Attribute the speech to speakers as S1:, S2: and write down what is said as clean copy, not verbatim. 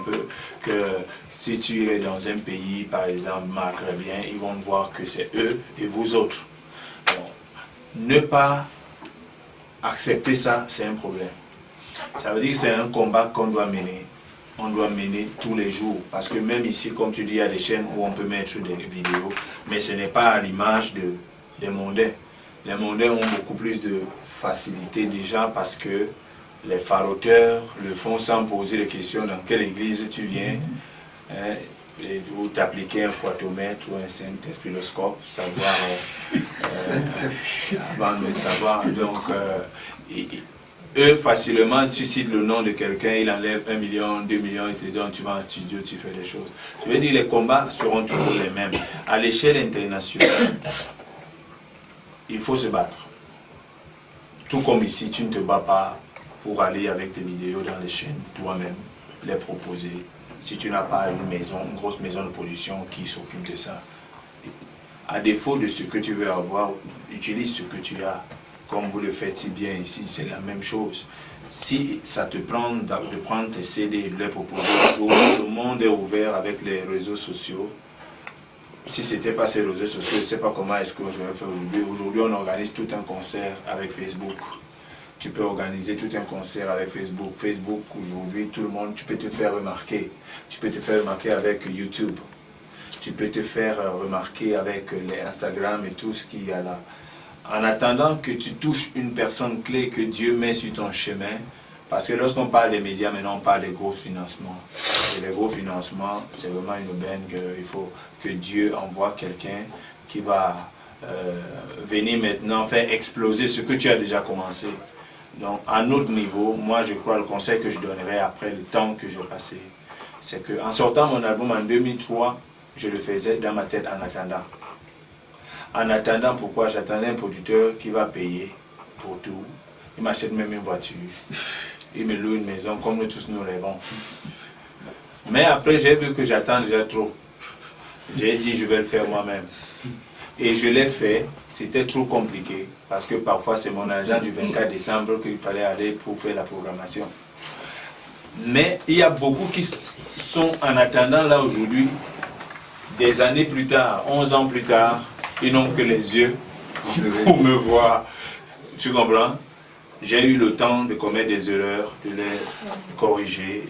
S1: peu, que si tu es dans un pays, par exemple, maghrébien, ils vont voir que c'est eux et vous autres. Bon, ne pas accepter ça, c'est un problème. Ça veut dire que c'est un combat qu'on doit mener. On doit mener tous les jours. Parce que même ici, comme tu dis, il y a des chaînes où on peut mettre des vidéos, mais ce n'est pas à l'image des mondains. Les mondains ont beaucoup plus de facilité déjà parce que les faroteurs le font sans poser de questions dans quelle église tu viens, hein, ou t'appliquer un photomètre ou un syntespiroscope, savoir avant de savoir. Donc, eux, facilement, tu cites le nom de quelqu'un, il enlève 1 million, 2 millions, il te donne, tu vas en studio, tu fais des choses. Je veux dire, les combats seront toujours les mêmes. À l'échelle internationale, il faut se battre. Tout comme ici, tu ne te bats pas pour aller avec tes vidéos dans les chaînes, toi-même, les proposer. Si tu n'as pas une maison, une grosse maison de production qui s'occupe de ça. À défaut de ce que tu veux avoir, utilise ce que tu as. Comme vous le faites si bien ici, c'est la même chose. Si ça te prend de prendre tes CD et de les proposer, aujourd'hui, le monde est ouvert avec les réseaux sociaux. Si ce n'était pas ces réseaux sociaux, je ne sais pas comment est-ce que je vais faire aujourd'hui. Aujourd'hui, on organise tout un concert avec Facebook. Tu peux organiser tout un concert avec Facebook. Facebook, aujourd'hui, tout le monde, tu peux te faire remarquer. Tu peux te faire remarquer avec YouTube. Tu peux te faire remarquer avec les Instagram et tout ce qu'il y a là. En attendant que tu touches une personne clé que Dieu met sur ton chemin, parce que lorsqu'on parle des médias, maintenant on parle des gros financements. Et les gros financements, c'est vraiment une aubaine qu'il faut que Dieu envoie quelqu'un qui va venir maintenant faire exploser ce que tu as déjà commencé. Donc à un autre niveau, moi je crois le conseil que je donnerais après le temps que j'ai passé, c'est qu'en sortant mon album en 2003, je le faisais dans ma tête en attendant. En attendant, pourquoi? J'attendais un producteur qui va payer pour tout. Il m'achète même une voiture. Il me loue une maison, comme nous tous nous rêvons. Mais après, j'ai vu que j'attends déjà trop. J'ai dit, je vais le faire moi-même. Et je l'ai fait. C'était trop compliqué. Parce que parfois, c'est mon agent du 24 décembre qu'il fallait aller pour faire la programmation. Mais il y a beaucoup qui sont en attendant là aujourd'hui, des années plus tard, 11 ans plus tard, ils n'ont que les yeux pour me voir. Tu comprends? J'ai eu le temps de commettre des erreurs, de les corriger.